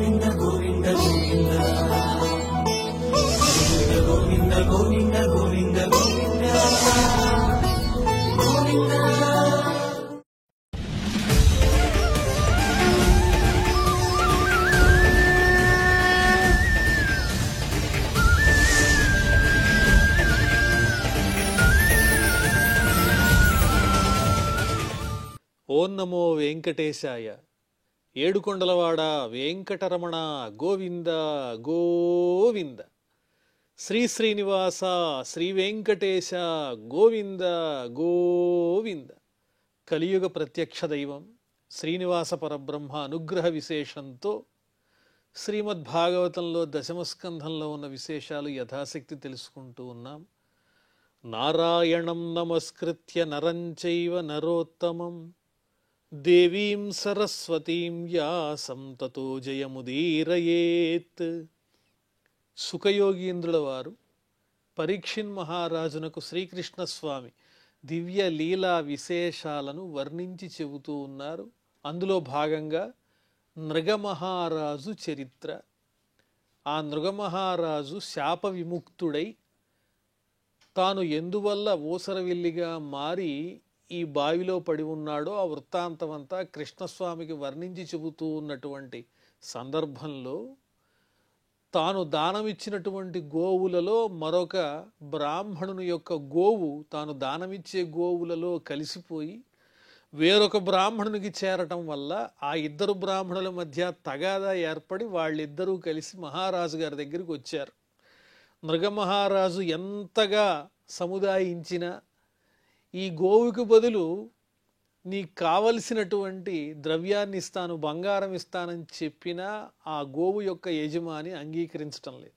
ఓం నమో వెంకటేశాయ. ఏడుకొండలవాడ వెంకటరమణ గోవింద గోవింద. శ్రీ శ్రీనివాస శ్రీ వెంకటేశ గోవింద గోవింద. కలియుగ ప్రత్యక్ష దైవం శ్రీనివాస పరబ్రహ్మ అనుగ్రహ విశేషంతో శ్రీమద్భాగవతంలో దశమస్కంధంలో ఉన్న విశేషాలు యథాశక్తి తెలుసుకుంటూ ఉన్నాం. నారాయణం నమస్కృత్య నరం చైవ నరోత్తమం దేవీం సరస్వతీం వ్యాసం తతో జయముదీరయేత్. సుఖయోగీంద్రుల వారు పరీక్షిన్ మహారాజునకు శ్రీకృష్ణస్వామి దివ్య లీలా విశేషాలను వర్ణించి చెబుతూ ఉన్నారు. అందులో భాగంగా నృగమహారాజు చరిత్ర. ఆ నృగమహారాజు శాప విముక్తుడై తాను ఎందువల్ల ఊసరవిల్లిగా మారి ఈ బావిలో పడి ఉన్నాడో ఆ వృత్తాంతమంతా కృష్ణస్వామికి వర్ణించి చెబుతూ ఉన్నటువంటి సందర్భంలో తాను దానమిచ్చినటువంటి గోవులలో మరొక బ్రాహ్మణుని యొక్క గోవు తాను దానమిచ్చే గోవులలో కలిసిపోయి వేరొక బ్రాహ్మణునికి చేరటం వల్ల ఆ ఇద్దరు బ్రాహ్మణుల మధ్య తగాదా ఏర్పడి వాళ్ళిద్దరూ కలిసి మహారాజు గారి దగ్గరికి వచ్చారు. నృగమహారాజు ఎంతగా సముదాయించినా ఈ గోవుకి బదులు నీకు కావలసినటువంటి ద్రవ్యాన్ని ఇస్తాను, బంగారం ఇస్తానని చెప్పినా ఆ గోవు యొక్క యజమాని అంగీకరించటం లేదు.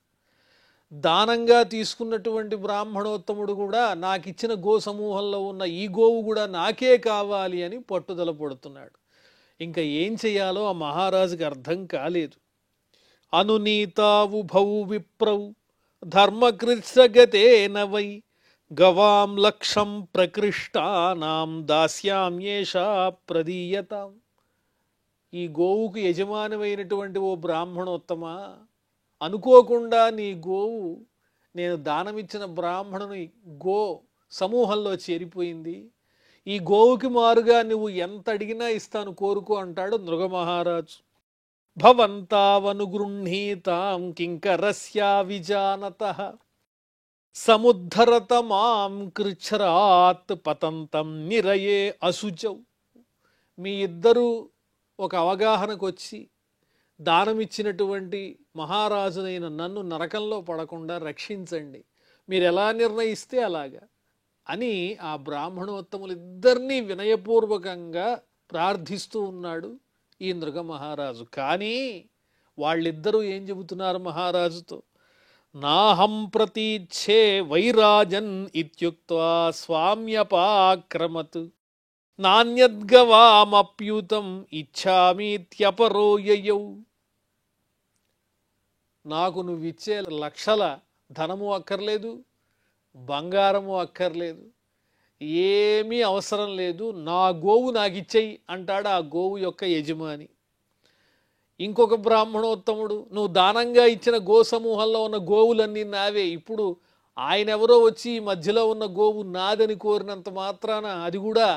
దానంగా తీసుకున్నటువంటి బ్రాహ్మణోత్తముడు కూడా నాకు ఇచ్చిన గో సమూహంలో ఉన్న ఈ గోవు కూడా నాకే కావాలి అని పట్టుదల పడుతున్నాడు. ఇంకా ఏం చెయ్యాలో ఆ మహారాజుకి అర్థం కాలేదు. అనునీతావు భౌ విప్రౌ ధర్మకృత్సగతేన వై గవాం లక్షం ప్రకృష్టానాం దాస్యామ్యేషా ప్రదీయతాం. ఈ గోవుకు యజమానమైనటువంటి ఓ బ్రాహ్మణోత్తమ, అనుకోకుండా నీ గోవు నేను దానమిచ్చిన బ్రాహ్మణుని గో సమూహంలో చేరిపోయింది. ఈ గోవుకి మారుగా నువ్వు ఎంత అడిగినా ఇస్తాను, కోరుకో అంటాడు నృగమహారాజు. భవంతావనుగృహీతాం కింకరస్యా విజానతః సముద్ధరత మాం కృచ్ఛరాత్ పతంతం నిరయే అశుచౌ. మీ ఇద్దరూ ఒక అవగాహనకు వచ్చి దానమిచ్చినటువంటి మహారాజునైన నన్ను నరకంలో పడకుండా రక్షించండి, మీరు ఎలా నిర్ణయిస్తే అలాగా అని ఆ బ్రాహ్మణోత్తములిద్దరినీ వినయపూర్వకంగా ప్రార్థిస్తూ ఉన్నాడు ఈ నృగమహారాజు. కానీ వాళ్ళిద్దరూ ఏం చెబుతున్నారు మహారాజుతో? నాహం ప్రతీచ్ఛే వైరాజన్ ఇత్యుక్త్వా స్వామ్యపాక్రమత్ నాణ్యద్గవామప్యూతం ఇచ్ఛామీత్యపరో యయౌ. నాకు నువ్విచ్చే లక్షల ధనము అక్కర్లేదు, బంగారము అక్కర్లేదు, ఏమీ అవసరం లేదు, నా గోవు నాకు ఇచ్చేయి అంటాడు ఆ గోవు యొక్క యజమాని. ఇంకొక బ్రాహ్మణోత్తముడు, నువ్వు దానంగా ఇచ్చిన గో సమూహంలో ఉన్న గోవులన్నీ నావే, ఇప్పుడు ఆయన ఎవరో వచ్చి మధ్యలో ఉన్న గోవు నాదని కోరినంత మాత్రాన అది కూడా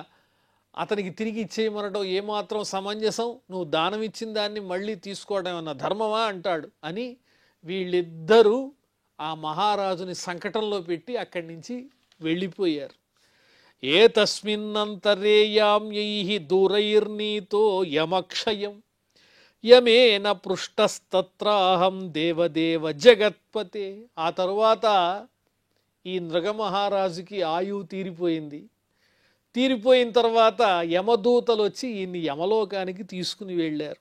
అతనికి తిరిగి ఇచ్చేయమనడం ఏమాత్రం సమంజసం? నువ్వు దానం ఇచ్చిన దాన్ని మళ్ళీ తీసుకోవడం ఏమన్నా ధర్మమా అంటాడు అని వీళ్ళిద్దరూ ఆ మహారాజుని సంకటంలో పెట్టి అక్కడి నుంచి వెళ్ళిపోయారు. ఏ తస్మిన్నంతరేయామ్యైః దూరైర్నీతో యమక్షయం యమేన పృష్టస్తత్రాహం దేవదేవ జగత్పతే. ఆ తరువాత ఈ నృగమహారాజుకి ఆయువు తీరిపోయింది. తీరిపోయిన తర్వాత యమదూతలు వచ్చి ఈయన్ని యమలోకానికి తీసుకుని వెళ్ళారు.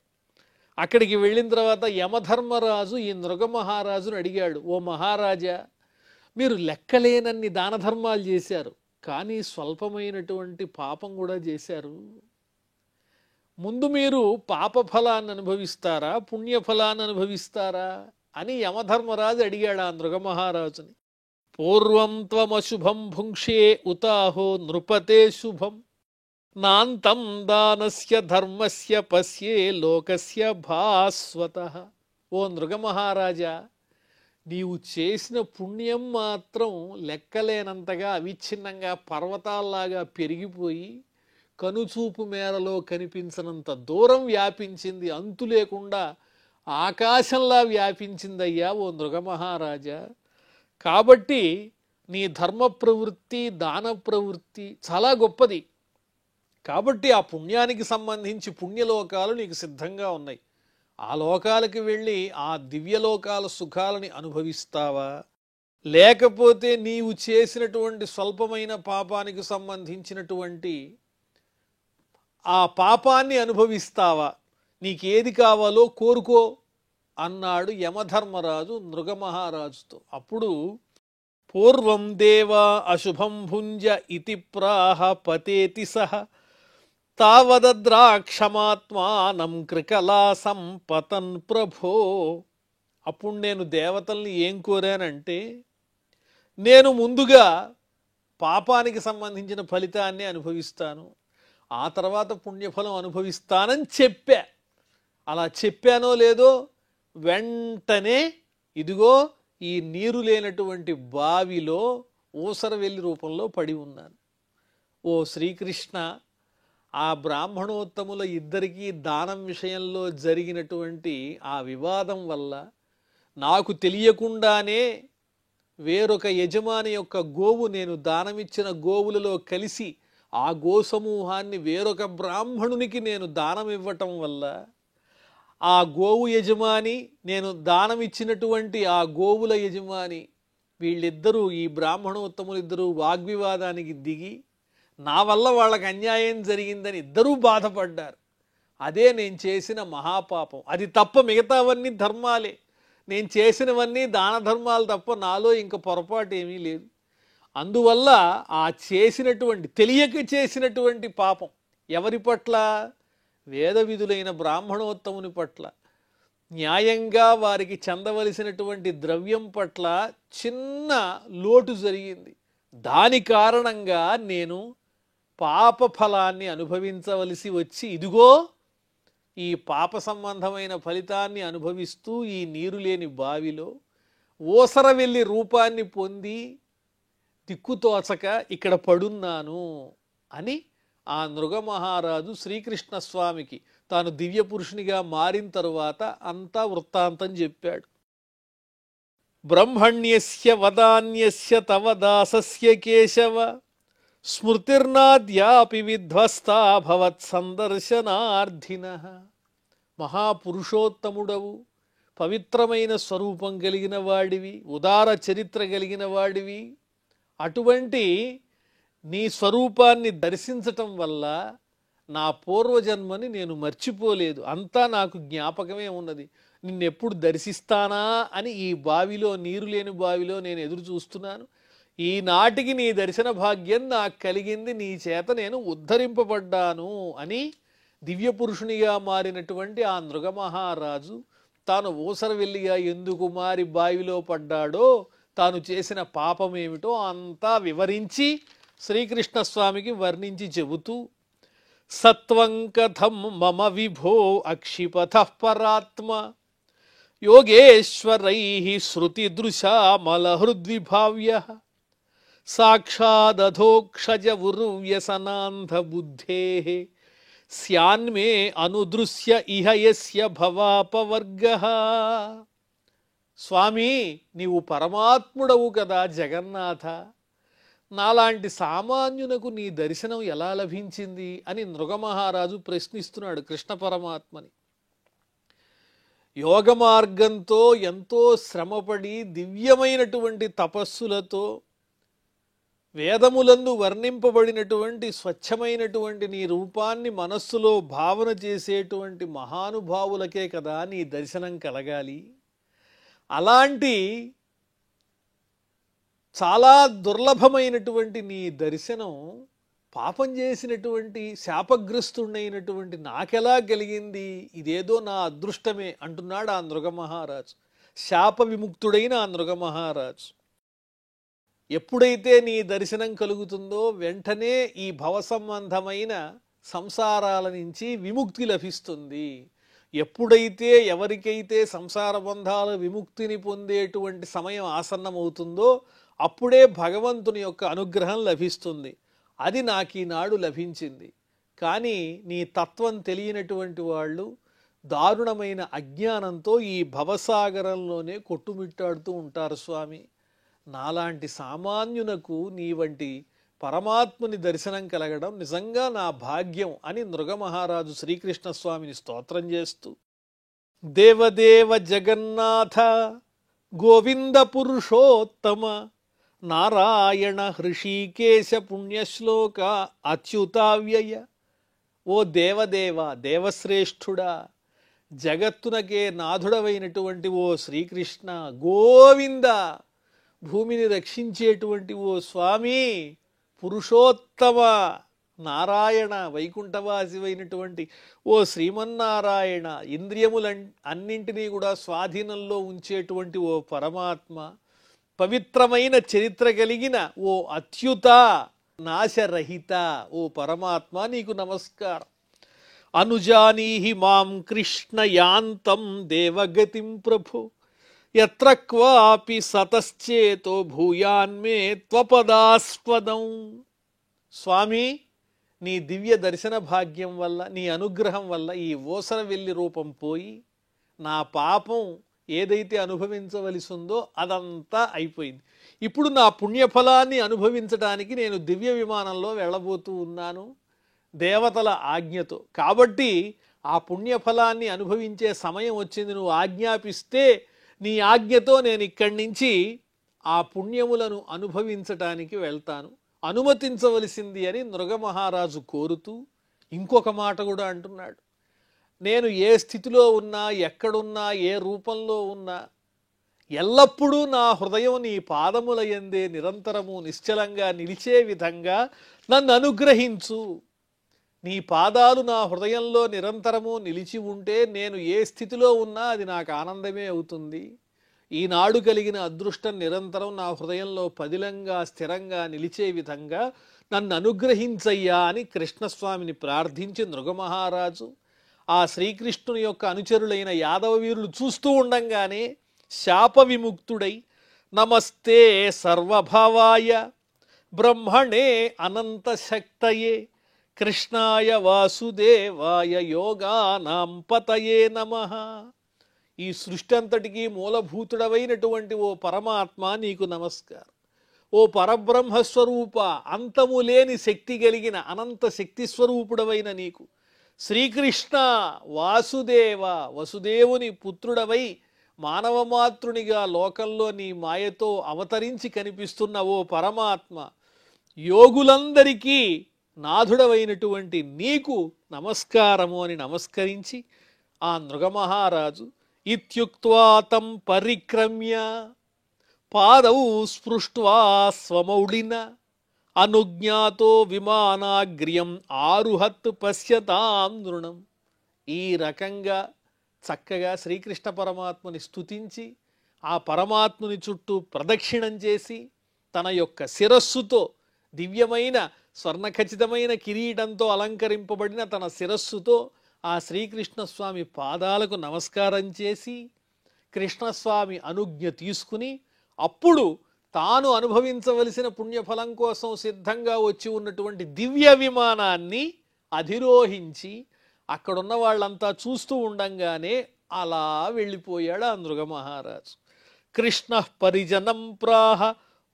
అక్కడికి వెళ్ళిన తర్వాత యమధర్మరాజు ఈ నృగమహారాజును అడిగాడు, ఓ మహారాజా, మీరు లెక్కలేనన్ని దాన ధర్మాలు చేశారు, కానీ స్వల్పమైనటువంటి పాపం కూడా చేశారు. ముందు మీరు పాప ఫలాన్ని అనుభవిస్తారా, పుణ్యఫలాన్ని అనుభవిస్తారా అని యమధర్మరాజు అడిగాడు ఆ నృగమహారాజుని. పూర్వం త్వమశుభం భుంక్షే ఉతాహో నృపతే శుభం నాంతం దానస్య ధర్మస్య పశ్యే లోకస్య భాస్వతః. ఓ నృగమహారాజా, నీవు చేసిన పుణ్యం మాత్రం లెక్కలేనంతగా అవిచ్ఛిన్నంగా పర్వతాల్లాగా పెరిగిపోయి కనుచూపు మేరలో కనిపించనంత దూరం వ్యాపించింది, అంతు లేకుండా ఆకాశంలా వ్యాపించిందయ్యా ఓ నృగమహారాజా. కాబట్టి నీ ధర్మ ప్రవృత్తి, దాన ప్రవృత్తి చాలా గొప్పది. కాబట్టి ఆ పుణ్యానికి సంబంధించి పుణ్యలోకాలు నీకు సిద్ధంగా ఉన్నాయి. ఆ లోకాలకి వెళ్ళి ఆ దివ్యలోకాల సుఖాలని అనుభవిస్తావా, లేకపోతే నీవు చేసినటువంటి స్వల్పమైన పాపానికి సంబంధించినటువంటి ఆ పాపాన్ని అనుభవిస్తావా? నీకేది కావాలో కోరుకో అన్నాడు యమధర్మరాజు నృగమహారాజుతో. అప్పుడు పూర్వం దేవా అశుభం భుంజ ఇతి ప్రాహ పతేతి సహ తావద్రాక్షమాత్మానం కృకలా సంపతన్ ప్రభో. అప్పుడు నేను దేవతల్ని ఏం కోరానంటే, నేను ముందుగా పాపానికి సంబంధించిన ఫలితాన్ని అనుభవిస్తాను, ఆ తర్వాత పుణ్యఫలం అనుభవిస్తానని చెప్పా. అలా చెప్పానో లేదో వెంటనే ఇదిగో ఈ నీరు లేనటువంటి బావిలో ఊసరవెల్లి రూపంలో పడి ఉన్నాను. ఓ శ్రీకృష్ణ, ఆ బ్రాహ్మణోత్తముల ఇద్దరికీ దానం విషయంలో జరిగినటువంటి ఆ వివాదం వల్ల నాకు తెలియకుండానే వేరొక యజమాని యొక్క గోవు, నేను దానమిచ్చిన గోవులలో కలిసి ఆ గోసమూహాన్ని వేరొక బ్రాహ్మణునికి నేను దానం ఇవ్వటం వల్ల ఆ గోవు యజమాని, నేను దానమిచ్చినటువంటి ఆ గోవుల యజమాని, వీళ్ళిద్దరూ, ఈ బ్రాహ్మణోత్తములిద్దరూ వాగ్వివాదానికి దిగి నా వల్ల వాళ్ళకి అన్యాయం జరిగిందని ఇద్దరూ బాధపడ్డారు. అదే నేను చేసిన మహాపాపం. అది తప్ప మిగతావన్నీ ధర్మాలే. నేను చేసినవన్నీ దాన ధర్మాలు తప్ప నాలో ఇంక పొరపాటు ఏమీ లేదు. అందువల్ల ఆ చేసినటువంటి, తెలియక చేసినటువంటి పాపం ఎవరి పట్ల? వేద విధులైన బ్రాహ్మణోత్తముని పట్ల, న్యాయంగా వారికి చెందవలసినటువంటి ద్రవ్యం పట్ల చిన్న లోటు జరిగింది. దాని కారణంగా నేను పాప ఫలాన్ని అనుభవించవలసి వచ్చి ఇదిగో ఈ పాప సంబంధమైన ఫలితాన్ని అనుభవిస్తూ ఈ నీరు లేని బావిలో ఊసరవెల్లి రూపాన్ని పొంది దిక్కుతోచక ఇక్కడ పడున్నాను అని ఆ నృగమహారాజు శ్రీకృష్ణస్వామికి తాను దివ్య పురుషునిగా మారిన తరువాత అంతా వృత్తాంతం చెప్పాడు. బ్రహ్మణ్యస్య వదాన్యస్య తవ దాసస్య కేశవ స్మృతిర్నాద్యాపి విధ్వస్తా భవత్ సందర్శనార్థినః. మహాపురుషోత్తముడవు, పవిత్రమైన స్వరూపం కలిగిన వాడివి, ఉదార చరిత్ర కలిగిన వాడివి. అటువంటి నీ స్వరూపాన్ని దర్శించటం వల్ల నా పూర్వజన్మని నేను మర్చిపోలేదు, అంతా నాకు జ్ఞాపకమే ఉన్నది. నిన్నెప్పుడు దర్శిస్తానా అని ఈ బావిలో, నీరు లేని బావిలో నేను ఎదురు చూస్తున్నాను. ఈనాటికి నీ దర్శన భాగ్యం నాకు కలిగింది, నీ చేత నేను ఉద్ధరింపబడ్డాను అని దివ్య పురుషునిగా మారినటువంటి ఆ నృగమహారాజు తాను ఊసరవెల్లిగా ఎందుకు మారి బావిలో పడ్డాడో, తాను చేసిన పాపమేమిటో అంతా వివరించి శ్రీకృష్ణస్వామికి వర్ణించి చెబుతూ, సత్వం కథం మమ విభో అక్షిపథః పరాత్మ యోగేశ్వరైః శృతిదృశామలహృద్విభావ్యః సాక్షాదధోక్షజ ఉర్వ్యసనాంధ బుద్ధేః స్యాన్మే అనుదృశ్య ఇహ యస్య భవాపవర్గః. స్వామి, నీవు పరమాత్ముడవు కదా జగన్నాథ, నాలాంటి సామాన్యునకు నీ దర్శనం ఎలా లభించింది అని నృగమహారాజు ప్రశ్నిస్తున్నాడు కృష్ణ పరమాత్మని. యోగ మార్గంతో ఎంతో శ్రమపడి దివ్యమైనటువంటి తపస్సులతో వేదములందు వర్ణింపబడినటువంటి స్వచ్ఛమైనటువంటి నీ రూపాన్ని మనస్సులో భావన చేసేటువంటి మహానుభావులకే కదా నీ దర్శనం కలగాలి. అలాంటి చాలా దుర్లభమైనటువంటి నీ దర్శనం పాపం చేసినటువంటి శాపగ్రస్తుడైనటువంటి నాకెలా కలిగింది? ఇదేదో నా అదృష్టమే అంటున్నాడు ఆ నృగమహారాజు. శాప విముక్తుడైన ఆ నృగమహారాజు. ఎప్పుడైతే నీ దర్శనం కలుగుతుందో వెంటనే ఈ భవ సంబంధమైన సంసారాల నుంచి విముక్తి లభిస్తుంది. ఎప్పుడైతే ఎవరికైతే సంసార బంధాల విముక్తిని పొందేటువంటి సమయం ఆసన్నమవుతుందో అప్పుడే భగవంతుని యొక్క అనుగ్రహం లభిస్తుంది. అది నాకు ఈనాడు లభించింది. కానీ నీ తత్వం తెలియనటువంటి వాళ్ళు దారుణమైన అజ్ఞానంతో ఈ భవసాగరంలోనే కొట్టుమిట్టాడుతూ ఉంటారు స్వామి. నాలాంటి సామాన్యునకు నీ వంటి పరమాత్ముని దర్శనం కలగడం నిజంగా నా భాగ్యం అని నృగమహారాజు శ్రీకృష్ణస్వామిని స్తోత్రం చేస్తూ, దేవదేవ జగన్నాథ గోవింద పురుషోత్తమ నారాయణ హృషీకేశ పుణ్యశ్లోక అచ్యుతావ్యయ, ఓ దేవదేవ దేవశ్రేష్ఠుడా, జగత్తునకే నాథుడవైనటువంటి ఓ శ్రీకృష్ణ, గోవింద భూమిని రక్షించేటువంటి ఓ స్వామి, పురుషోత్తమ నారాయణ వైకుంఠవాసివైనటువంటి ఓ శ్రీమన్నారాయణ, ఇంద్రియములన్నింటినీ కూడా స్వాధీనంలో ఉంచేటువంటి ఓ పరమాత్మ, పవిత్రమైన చరిత్ర కలిగిన ఓ అచ్యుత నాశరహిత ఓ పరమాత్మ, నీకు నమస్కారం. అనుజానీహి మాం కృష్ణ యాంతం దేవగతిం ప్రభు, యత్ర క్వాపి సతశ్చేతో భూయాన్మే త్వపదాస్పదం. స్వామి, నీ దివ్య దర్శన భాగ్యం వల్ల, నీ అనుగ్రహం వల్ల ఈ ఓసరవెల్లి రూపం పోయి నా పాపం ఏదైతే అనుభవించవలసి ఉందో అదంతా అయిపోయింది. ఇప్పుడు నా పుణ్యఫలాన్ని అనుభవించడానికి నేను దివ్య విమానంలో వెళ్ళబోతూ ఉన్నాను దేవతల ఆజ్ఞతో. కాబట్టి ఆ పుణ్యఫలాన్ని అనుభవించే సమయం వచ్చింది. నువ్వు ఆజ్ఞాపిస్తే నీ ఆజ్ఞతో నేను ఇక్కడి నుంచి ఆ పుణ్యములను అనుభవించటానికి వెళ్తాను, అనుమతించవలసింది అని నృగమహారాజు కోరుతూ ఇంకొక మాట కూడా అంటున్నాడు. నేను ఏ స్థితిలో ఉన్నా, ఎక్కడున్నా, ఏ రూపంలో ఉన్నా, ఎల్లప్పుడూ నా హృదయం నీ పాదముల యందే నిరంతరము నిశ్చలంగా నిలిచే విధంగా నన్ను అనుగ్రహించు. నీ పాదాలు నా హృదయంలో నిరంతరము నిలిచి ఉంటే నేను ఏ స్థితిలో ఉన్నా అది నాకు ఆనందమే అవుతుంది. ఈనాడు కలిగిన అదృష్టం నిరంతరం నా హృదయంలో పదిలంగా స్థిరంగా నిలిచే విధంగా నన్ను అనుగ్రహించయ్యా అని కృష్ణస్వామిని ప్రార్థించి నృగమహారాజు ఆ శ్రీకృష్ణుని యొక్క అనుచరులైన యాదవ వీరులు చూస్తూ ఉండంగానే శాప విముక్తుడై, నమస్తే సర్వభావాయ బ్రహ్మణే అనంత శక్తయే కృష్ణాయ వాసుదేవాయ యోగానాం పతయే నమః. ఈ సృష్టి అంతటికీ మూలభూతుడవైనటువంటి ఓ పరమాత్మ, నీకు నమస్కారం. ఓ పరబ్రహ్మస్వరూప, అంతము లేని శక్తి కలిగిన అనంత శక్తి స్వరూపుడవైన నీకు, శ్రీకృష్ణ వాసుదేవ వసుదేవుని పుత్రుడవై మానవమాతృనిగా లోకంలో నీ మాయతో అవతరించి కనిపిస్తున్న ఓ పరమాత్మ, యోగులందరికీ నాథుడవైనటువంటి నీకు నమస్కారము అని నమస్కరించి ఆ నృగమహారాజు ఇత్యుక్త్వా తం పరిక్రమ్య పాదౌ స్పృష్ట్వా స్వమౌళిన అనుజ్ఞాతో విమానాగ్ర్యం ఆరుహత్ పశ్యతాం నృణం. ఈ రకంగా చక్కగా శ్రీకృష్ణ పరమాత్మని స్తుతించి ఆ పరమాత్ముని చుట్టూ ప్రదక్షిణం చేసి తన యొక్క శిరస్సుతో దివ్యమైన స్వర్ణఖచితమైన కిరీటంతో అలంకరింపబడిన తన శిరస్సుతో ఆ శ్రీకృష్ణస్వామి పాదాలకు నమస్కారం చేసి కృష్ణస్వామి అనుజ్ఞ తీసుకుని అప్పుడు తాను అనుభవించవలసిన పుణ్యఫలం కోసం సిద్ధంగా వచ్చి ఉన్నటువంటి దివ్య విమానాన్ని అధిరోహించి అక్కడున్న వాళ్ళంతా చూస్తూ ఉండంగానే అలా వెళ్ళిపోయాడు ఆ నృగమహారాజు. కృష్ణ పరిజనం ప్రాహ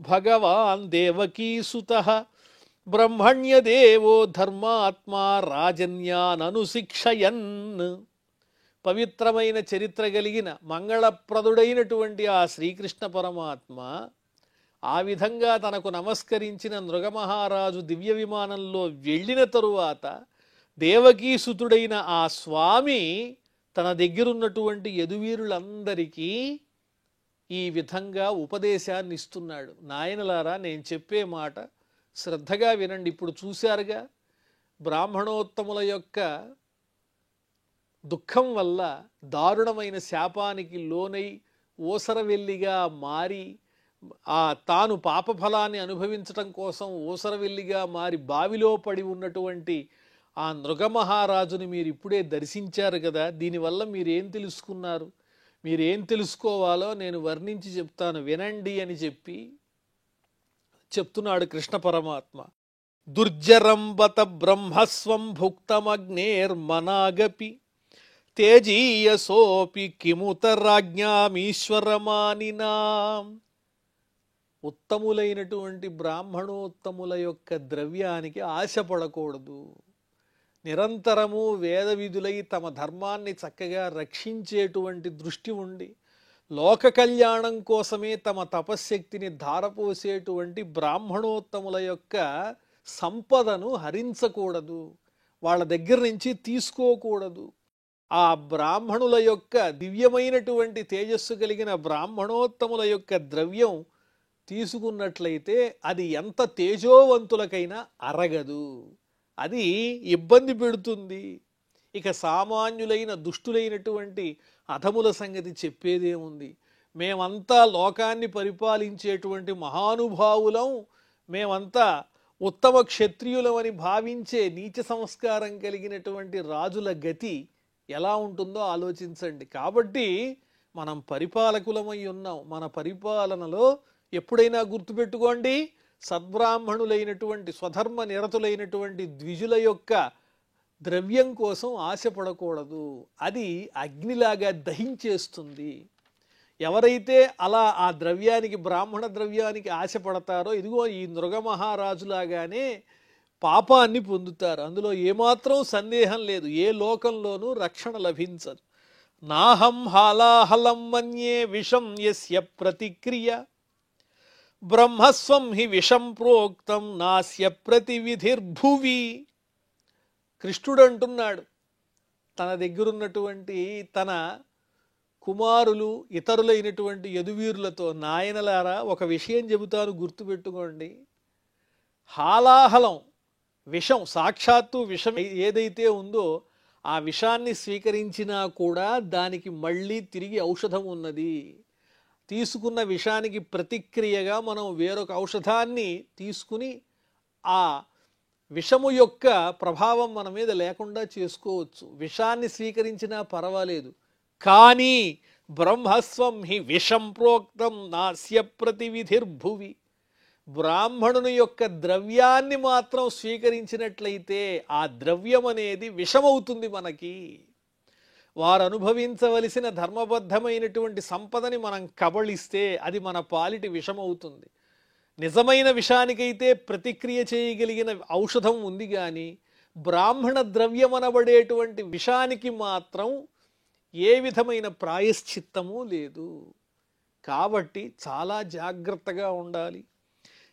భగవాన్ దేవకీసుతః బ్రహ్మణ్యదేవో ధర్మాత్మా రాజన్యాననుశిక్షయన్. పవిత్రమైన చరిత్ర కలిగిన మంగళప్రదుడైనటువంటి ఆ శ్రీకృష్ణ పరమాత్మ ఆ విధంగా తనకు నమస్కరించిన నృగమహారాజు దివ్య విమానంలో వెళ్ళిన తరువాత దేవకీసుతుడైన ఆ స్వామి తన దగ్గరున్నటువంటి యదువీరులందరికీ ఈ విధంగా ఉపదేశాన్ని ఇస్తున్నాడు. నాయనలారా, నేను చెప్పే మాట శ్రద్ధగా వినండి. ఇప్పుడు చూశారుగా, బ్రాహ్మణోత్తముల యొక్క దుఃఖం వల్ల దారుణమైన శాపానికి లోనై ఓసరవెల్లిగా మారి తాను పాపఫలాన్ని అనుభవించటం కోసం ఓసరవెల్లిగా మారి బావిలో పడి ఉన్నటువంటి ఆ నృగమహారాజుని మీరు ఇప్పుడే దర్శించారు కదా, దీనివల్ల మీరేం తెలుసుకున్నారు, మీరేం తెలుసుకోవాలో నేను వర్ణించి చెప్తాను వినండి అని చెప్పి చెప్తున్నాడు కృష్ణ పరమాత్మ. దుర్జరంబత బ్రహ్మస్వం భుక్తమగ్నేర్మనాగపి తేజీయసోపి కిముతరాజ్ఞామీశ్వరమానినా. ఉత్తములైనటువంటి బ్రాహ్మణోత్తముల యొక్క ద్రవ్యానికి ఆశపడకూడదు. నిరంతరము వేద విధులై తమ ధర్మాన్ని చక్కగా రక్షించేటువంటి దృష్టి ఉండి లోక కళ్యాణం కోసమే తమ తపశ్శక్తిని ధారపోసేటువంటి బ్రాహ్మణోత్తముల యొక్క సంపదను హరించకూడదు, వాళ్ళ దగ్గర నుంచి తీసుకోకూడదు. ఆ బ్రాహ్మణుల యొక్క దివ్యమైనటువంటి తేజస్సు కలిగిన బ్రాహ్మణోత్తముల యొక్క ద్రవ్యం తీసుకున్నట్లయితే అది ఎంత తేజోవంతులకైనా అరగదు, అది ఇబ్బంది పెడుతుంది. ఇక సామాన్యులైన దుష్టులైనటువంటి అధముల సంగతి చెప్పేదేముంది. మేమంతా లోకాన్ని పరిపాలించేటువంటి మహానుభావులం, మేమంతా ఉత్తమ క్షత్రియులమని భావించే నీచ సంస్కారం కలిగినటువంటి రాజుల గతి ఎలా ఉంటుందో ఆలోచించండి. కాబట్టి మనం పరిపాలకులమై ఉన్నాం. మన పరిపాలనలో ఎప్పుడైనా గుర్తుపెట్టుకోండి, సద్బ్రాహ్మణులైనటువంటి స్వధర్మ నిరతులైనటువంటి ద్విజుల యొక్క ద్రవ్యం కోసం ఆశపడకూడదు, అది అగ్నిలాగా దహించేస్తుంది. ఎవరైతే అలా ఆ ద్రవ్యానికి బ్రాహ్మణ ద్రవ్యానికి ఆశపడతారో ఇదిగో ఈ నృగమహారాజులాగానే పాపాన్ని పొందుతారు. అందులో ఏమాత్రం సందేహం లేదు. ఏ లోకంలోనూ రక్షణ లభించదు. నాహం హాలాహలం మన్యే విషం యస్య ప్రతిక్రియ బ్రహ్మస్వం హి విషం ప్రోక్తం నాస్య ప్రతివిధిర్భువి. కృష్ణుడు అంటున్నాడు, తన దగ్గరున్నటువంటి తన కుమారులు ఇతరులైనటువంటి యదువీరులతో, నాయనలారా ఒక విషయం చెబుతాను గుర్తుపెట్టుకోండి. హాలాహలం విషం, సాక్షాత్తు విషం ఏదైతే ఉందో ఆ విషాన్ని స్వీకరించినా కూడా దానికి మళ్ళీ తిరిగి ఔషధం ఉన్నది. తీసుకున్న విషానికి ప్రతిక్రియగా మనం వేరొక ఔషధాన్ని తీసుకుని ఆ విషము యొక్క ప్రభావం మన మీద లేకుండా చేసుకోవచ్చు. విషాన్ని స్వీకరించినా పర్వాలేదు, కానీ బ్రహ్మస్వం హి విషం ప్రోక్తం నాస్య ప్రతివిధిర్భువి. బ్రాహ్మణుని యొక్క ద్రవ్యాన్ని మాత్రం స్వీకరించినట్లయితే ఆ ద్రవ్యం అనేది విషమవుతుంది మనకి. వారు అనుభవించవలసిన ధర్మబద్ధమైనటువంటి సంపదని మనం కబళిస్తే అది మన పాలిటి విషమవుతుంది. నిజమైన విషానికైతే ప్రతిక్రియ చేయగలిగిన ఔషధం ఉంది, కానీ బ్రాహ్మణ ద్రవ్యమనబడేటువంటి విషానికి మాత్రం ఏ విధమైన ప్రాయశ్చిత్తము లేదు. కాబట్టి చాలా జాగ్రత్తగా ఉండాలి.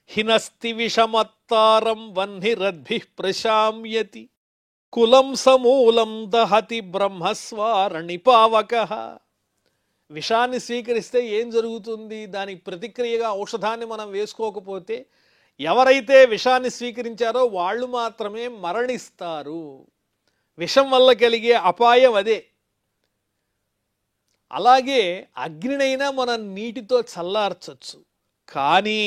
హినస్తి విషమత్తారం వహ్నిరద్భిః ప్రశామ్యతి కులం సమూలం దహతి బ్రహ్మస్వారణిపావకః. విషాన్ని స్వీకరిస్తే ఏం జరుగుతుంది? దానికి ప్రతిక్రియగా ఔషధాన్ని మనం వేసుకోకపోతే ఎవరైతే విషాన్ని స్వీకరించారో వాళ్ళు మాత్రమే మరణిస్తారు. విషం వల్ల కలిగే అపాయం అదే. అలాగే అగ్నినైనా మనం నీటితో చల్లార్చచ్చు, కానీ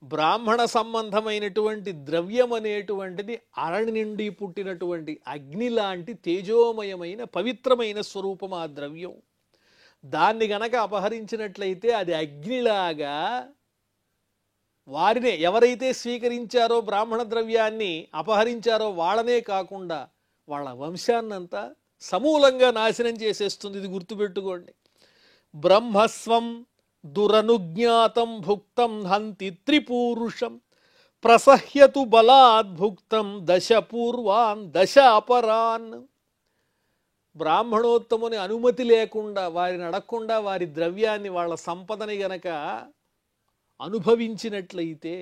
బ్రాహ్మణ సంబంధమైనటువంటి ద్రవ్యం అనేటువంటిది అరణి నుండి పుట్టినటువంటి అగ్ని లాంటి తేజోమయమైన పవిత్రమైన స్వరూపం ఆ ద్రవ్యం. దాన్ని గనక అపహరించినట్లయితే అది అగ్నిలాగా వారినే, ఎవరైతే స్వీకరించారో బ్రాహ్మణ ద్రవ్యాన్ని అపహరించారో వాళ్ళనే కాకుండా వాళ్ళ వంశాన్నంతా సమూలంగా నాశనం చేసేస్తుంది. ఇది గుర్తుపెట్టుకోండి. బ్రహ్మస్వం దురనుజ్ఞాతం భుక్తం హంతి త్రిపూరుషం ప్రసహ్యతు బలాద్ భుక్తం దశ పూర్వాన్ దశ అపరాన్. బ్రాహ్మణోత్తముని అనుమతి లేకుండా, వారిని అడగకుండా వారి ద్రవ్యాన్ని, వాళ్ళ సంపదని గనక అనుభవించినట్లయితే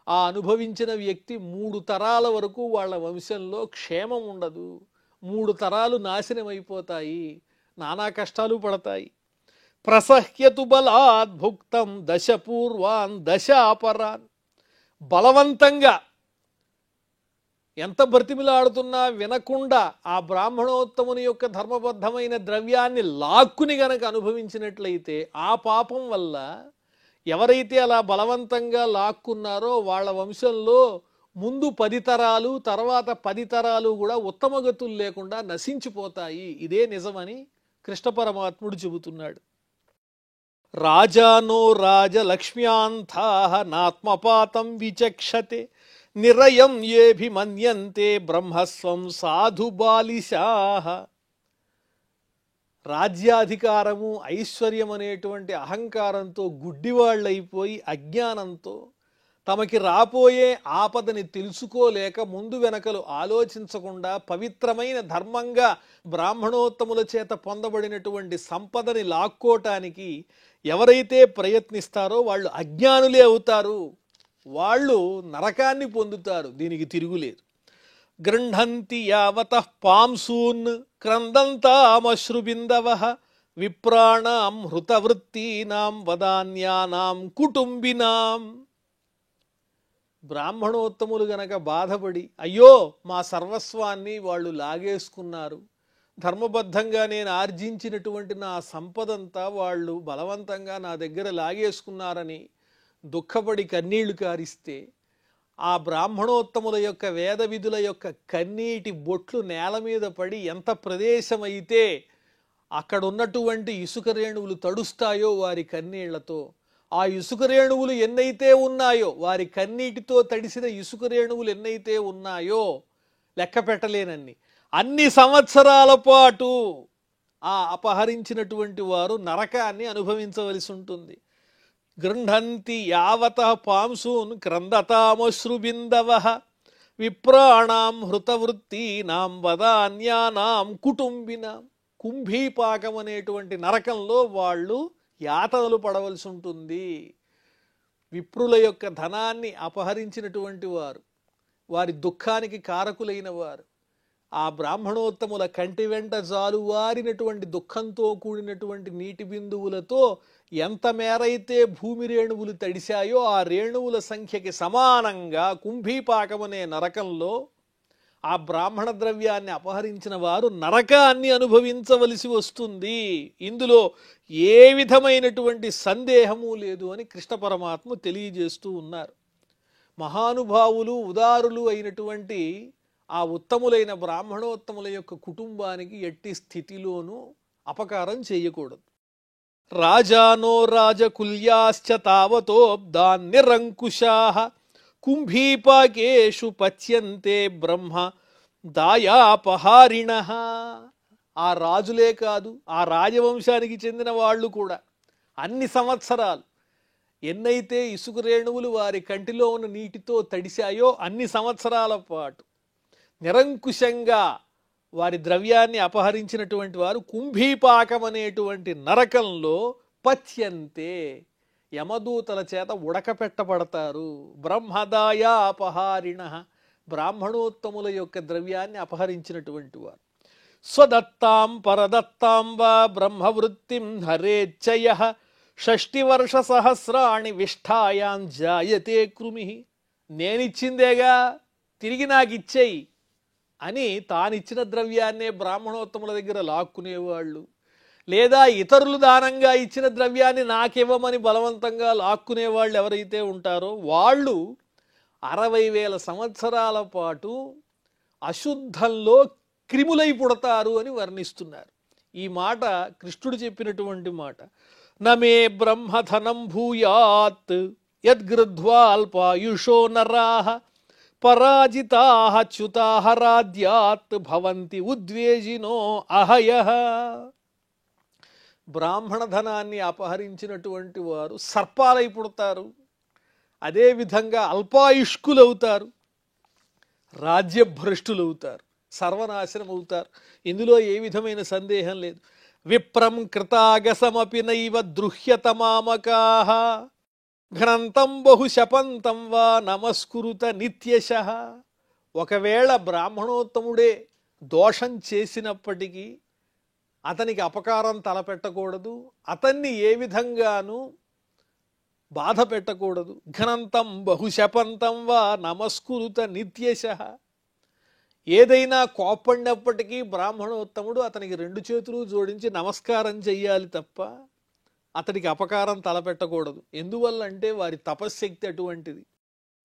ఆ అనుభవించిన వ్యక్తి 3 తరాల వరకు వాళ్ళ వంశంలో క్షేమం ఉండదు. 3 తరాలు నాశనం అయిపోతాయి, నానా కష్టాలు పడతాయి. ప్రసహ్యతు బలాద్ భుక్తం దశ పూర్వాన్ దశ అపరాన్. బలవంతంగా ఎంత బ్రతిమిలాడుతున్నా వినకుండా ఆ బ్రాహ్మణోత్తముని యొక్క ధర్మబద్ధమైన ద్రవ్యాన్ని లాక్కుని గనక అనుభవించినట్లయితే ఆ పాపం వల్ల ఎవరైతే అలా బలవంతంగా లాక్కున్నారో వాళ్ళ వంశంలో ముందు 10 తరాలు తర్వాత 10 తరాలు కూడా ఉత్తమగతులు లేకుండా నశించిపోతాయి. ఇదే నిజమని కృష్ణ పరమాత్ముడు చెబుతున్నాడు. రాజానో రాజలక్ష్మ్యాంతాః నాత్మపాతం విచక్షతే నిరయం ఏభిమన్యంతే బ్రహ్మస్వం సాధు బాలిశాః. రాజ్యాధికారము ఐశ్వర్యం అనేటువంటి అహంకారంతో గుడ్డివాళ్ళైపోయి అజ్ఞానంతో తమకి రాపోయే ఆపదని తెలుసుకోలేక ముందు వెనకలు ఆలోచించకుండా పవిత్రమైన ధర్మంగా బ్రాహ్మణోత్తముల చేత పొందబడినటువంటి సంపదని లాక్కోటానికి ఎవరైతే ప్రయత్నిస్తారో వాళ్ళు అజ్ఞానులే అవుతారు, వాళ్ళు నరకాన్ని పొందుతారు. దీనికి తిరుగులేదు. గృహంతి యావతః పాంసూన్ క్రందంతామశ్రుబిందవః విప్రాణాం హృతవృత్తీనాం వదాన్యానాం కుటుంబినాం. బ్రాహ్మణోత్తములు గనక బాధపడి అయ్యో మా సర్వస్వాన్ని వాళ్ళు లాగేసుకున్నారు, ధర్మబద్ధంగా నేను ఆర్జించినటువంటి నా సంపదంతా వాళ్ళు బలవంతంగా నా దగ్గర లాగేసుకున్నారని దుఃఖపడి కన్నీళ్లు కారిస్తే ఆ బ్రాహ్మణోత్తముల యొక్క వేద విధుల యొక్క కన్నీటి బొట్లు నేల మీద పడి ఎంత ప్రదేశమైతే అక్కడ ఉన్నటువంటి ఇసుక రేణువులు తడుస్తాయో వారి కన్నీళ్లతో, ఆ ఇసుక రేణువులు ఎన్నైతే ఉన్నాయో, వారి కన్నీటితో తడిసిన ఇసుక రేణువులు ఎన్నైతే ఉన్నాయో లెక్క పెట్టలేనన్ని, అన్ని సంవత్సరాల పాటు ఆ అపహరించినటువంటి వారు నరకాన్ని అనుభవించవలసి ఉంటుంది. గృహంతి యావతః పాంసూన్ క్రందతామశ్రుబిందవః విప్రాణాం హృతవృత్తీనాం వదాన్యానాం కుటుంబినాం. కుంభీపాకం అనేటువంటి నరకంలో వాళ్ళు యాతనలు పడవలసి ఉంటుంది. విప్రుల యొక్క ధనాన్ని అపహరించినటువంటి వారు, వారి దుఃఖానికి కారకులైన వారు, ఆ బ్రాహ్మణోత్తముల కంటి వెంట జాలువారినటువంటి దుఃఖంతో కూడినటువంటి నీటి బిందువులతో ఎంత మేరైతే భూమి రేణువులు తడిశాయో ఆ రేణువుల సంఖ్యకి సమానంగా కుంభీపాకమనే నరకంలో ఆ బ్రాహ్మణ ద్రవ్యాన్ని అపహరించిన వారు నరకాన్ని అనుభవించవలసి వస్తుంది. ఇందులో ఏ విధమైనటువంటి సందేహము లేదు అని కృష్ణ పరమాత్మ తెలియజేస్తూ ఉన్నారు. మహానుభావులు ఉదారులు అయినటువంటి ఆ ఉత్తములైన బ్రాహ్మణోత్తముల యొక్క కుటుంబానికి ఎట్టి స్థితిలోనూ అపకారం చేయకూడదు. రాజానో రాజకుల్యాశ్చ తావతోబ్దాన్నిరంకుశాః కుంభీపాకేషు పచ్యంతే బ్రహ్మ దాయాపహారిణః. ఆ రాజులే కాదు, ఆ రాజవంశానికి చెందిన వాళ్ళు కూడా అన్ని సంవత్సరాలు ఎన్నైతే ఇసుక రేణువులు వారి కంటిలో ఉన్న నీటితో తడిశాయో అన్ని సంవత్సరాల పాటు నిరంకుశంగా వారి ద్రవ్యాన్ని అపహరించినటువంటి వారు కుంభీపాకం అనేటువంటి నరకంలో పచ్యంతే యమదూతల చేత ఉడకపెట్టబడతారు. బ్రహ్మదాయాపహారిణః, బ్రాహ్మణోత్తముల యొక్క ద్రవ్యాన్ని అపహరించినటువంటి వారు. స్వదత్తాం పరదత్తాం వా బ్రహ్మవృత్తిం హరేచ్చయః షష్టివర్ష సహస్రాణి విష్ఠాయాం జాయతే కృమి. నేనిచ్చిందేగా తిరిగి నాకు ఇచ్చేయి అని తానిచ్చిన ద్రవ్యాన్నే బ్రాహ్మణోత్తముల దగ్గర లాక్కునేవాళ్ళు, లేదా ఇతరులు దానంగా ఇచ్చిన ద్రవ్యాన్ని నాకివ్వమని బలవంతంగా లాక్కునేవాళ్ళు ఎవరైతే ఉంటారో వాళ్ళు 60,000 సంవత్సరాల పాటు అశుద్ధంలో క్రిములై పుడతారు అని వర్ణిస్తున్నారు. ఈ మాట కృష్ణుడు చెప్పినటువంటి మాట. నమే బ్రహ్మధనం భూయాత్ యద్గృధ్వా అల్పాయుషో నరాః పరాజితాః చ్యుతాః రాజ్యాత్ భవంతి ఉద్వేజినో అహయః. బ్రాహ్మణ ధనాన్ని అపహరించినటువంటి వారు సర్పాలై పుడతారు, అదేవిధంగా అల్పాయుష్కులవుతారు, రాజ్యభ్రష్టులవుతారు, సర్వనాశనం అవుతారు. ఇందులో ఏ విధమైన సందేహం లేదు. విప్రం కృతాగసమపి నైవ దృహ్యతమామకాః ఘనంతం బహుశపంతం వా నమస్కురుత నిత్యశః. ఒకవేళ బ్రాహ్మణోత్తముడే దోషం చేసినప్పటికీ అతనికి అపకారం తలపెట్టకూడదు, అతన్ని ఏ విధంగానూ బాధ పెట్టకూడదు. ఘనంతం బహుశపంతం వా నమస్కురుత నిత్యశః. ఏదైనా కోప్పడినప్పటికీ బ్రాహ్మణోత్తముడు అతనికి 2 చేతులు జోడించి నమస్కారం చెయ్యాలి తప్ప అతడికి అపకారం తలపెట్టకూడదు. ఎందువల్లంటే వారి తపశ్శక్తి అటువంటిది.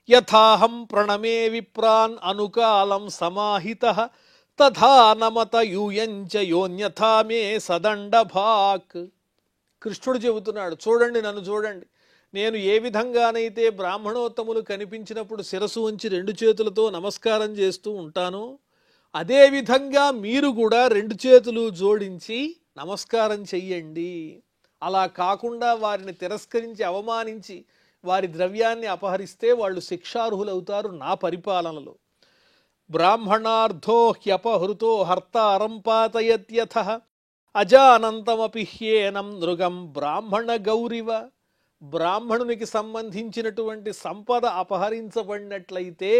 యథాహం ప్రణమే విప్రాన్ అనుకాలం సమాహితః తథా నమత యూయంచ యోన్యథా మే సదండభాక్. కృష్ణుడు చెబుతున్నాడు, చూడండి, నన్ను చూడండి, నేను ఏ విధంగానైతే బ్రాహ్మణోత్తములు కనిపించినప్పుడు శిరసు ఉంచి 2 చేతులతో నమస్కారం చేస్తూ ఉంటానో అదేవిధంగా మీరు కూడా 2 చేతులు జోడించి నమస్కారం చెయ్యండి. అలా కాకుండా వారిని తిరస్కరించి అవమానించి వారి ద్రవ్యాన్ని అపహరిస్తే వాళ్ళు శిక్షార్హులవుతారు నా పరిపాలనలో. బ్రాహ్మణార్థో హ్యపహృతో హర్తారం పాతయత్యథః అజానంతమపి హ్యేనం నృగం బ్రాహ్మణ గౌరివ. బ్రాహ్మణునికి సంబంధించినటువంటి సంపద అపహరించబడినట్లయితే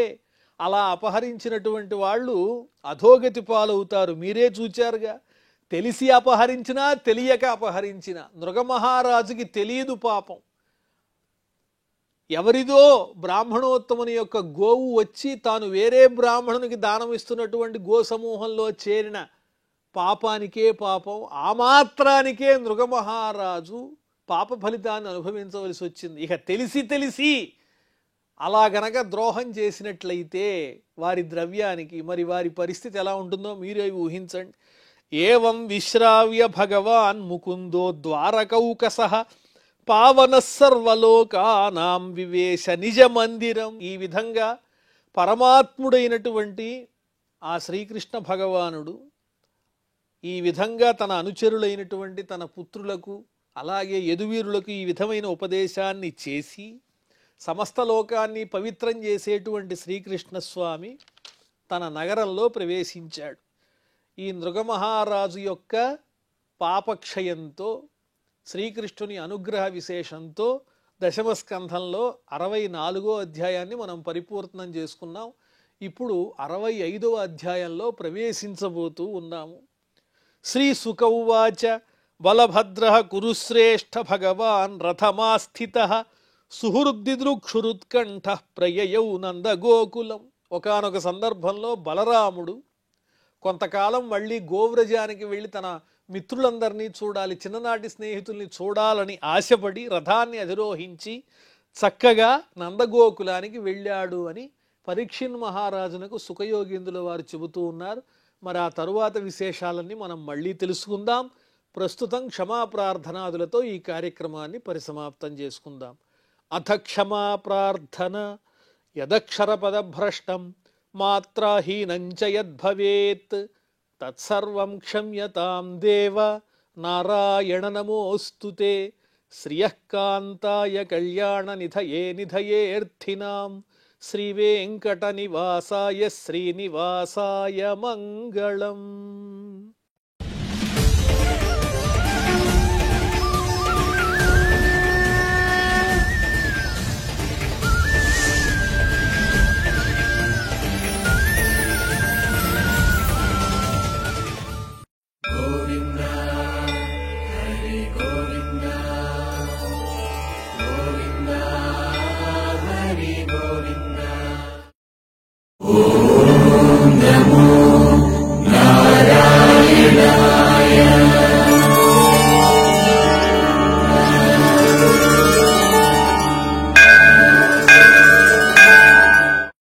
అలా అపహరించినటువంటి వాళ్ళు అధోగతి పాలవుతారు. మీరే చూచారుగా, తెలిసి అపహరించినా తెలియక అపహరించిన నృగమహారాజుకి తెలియదు పాపం. ఎవరిదో బ్రాహ్మణోత్తముని యొక్క గోవు వచ్చి తాను వేరే బ్రాహ్మణునికి దానం ఇస్తున్నటువంటి గో సమూహంలో చేరిన పాపానికే పాపం. ఆ మాత్రానికే నృగమహారాజు పాప ఫలితాన్ని అనుభవించవలసి వచ్చింది. ఇక తెలిసి అలా గనక ద్రోహం చేసినట్లయితే వారి ద్రవ్యానికి మరి వారి పరిస్థితి ఎలా ఉంటుందో మీరే ఊహించండి. ఏవం విశ్రావ్య భగవాన్ ముకుందో ద్వారకౌకసః పావన సర్వలోకానాం వివేశ నిజ మందిరం. ఈ విధంగా పరమాత్ముడైనటువంటి ఆ శ్రీకృష్ణ భగవానుడు ఈ విధంగా తన అనుచరులైనటువంటి తన పుత్రులకు అలాగే యదువీరులకు ఈ విధమైన ఉపదేశాన్ని చేసి సమస్త లోకాన్ని పవిత్రం చేసేటువంటి శ్రీకృష్ణస్వామి తన నగరంలో ప్రవేశించాడు. ఈ నృగమహారాజు యొక్క పాపక్షయంతో శ్రీకృష్ణుని అనుగ్రహ విశేషంతో దశమస్కంధంలో 64వ అధ్యాయాన్ని మనం పరిపూర్ణం చేసుకున్నాం. ఇప్పుడు 65వ అధ్యాయంలో ప్రవేశించబోతూ ఉన్నాము. శ్రీ సుక ఉవాచ బలభద్ర కురుశ్రేష్ఠ భగవాన్ రథమాస్థితః సుహృద్దిదృక్షురుత్కంఠ ప్రయయౌ నందగోకులం. ఒకానొక సందర్భంలో బలరాముడు కొంతకాలం మళ్ళీ గోవ్రజానికి వెళ్ళి తన మిత్రులందరినీ చూడాలి, చిన్ననాటి స్నేహితుల్ని చూడాలని ఆశపడి రథాన్ని అధిరోహించి చక్కగా నందగోకులానికి వెళ్ళాడు అని పరీక్షిన్ మహారాజునకు సుఖయోగేంద్రుల వారు చెబుతూ ఉన్నారు. మరి ఆ తరువాత విశేషాలన్నీ మనం మళ్ళీ తెలుసుకుందాం. ప్రస్తుతం క్షమాప్రార్థనాదులతో ఈ కార్యక్రమాన్ని పరిసమాప్తం చేసుకుందాం. అథ క్షమాప్రార్థన. యదక్షరపదభ్రష్టం మాత్రాహీనంచ యద్భవేత్ తత్సర్వం క్షమ్యతాం దేవ నారాయణ నమోస్తుతే. శ్రియఃకాంతాయ కళ్యాణ నిధయే నిధయేర్థినాం శ్రీవేంకట నివాసాయ శ్రీనివాసాయ మంగళం.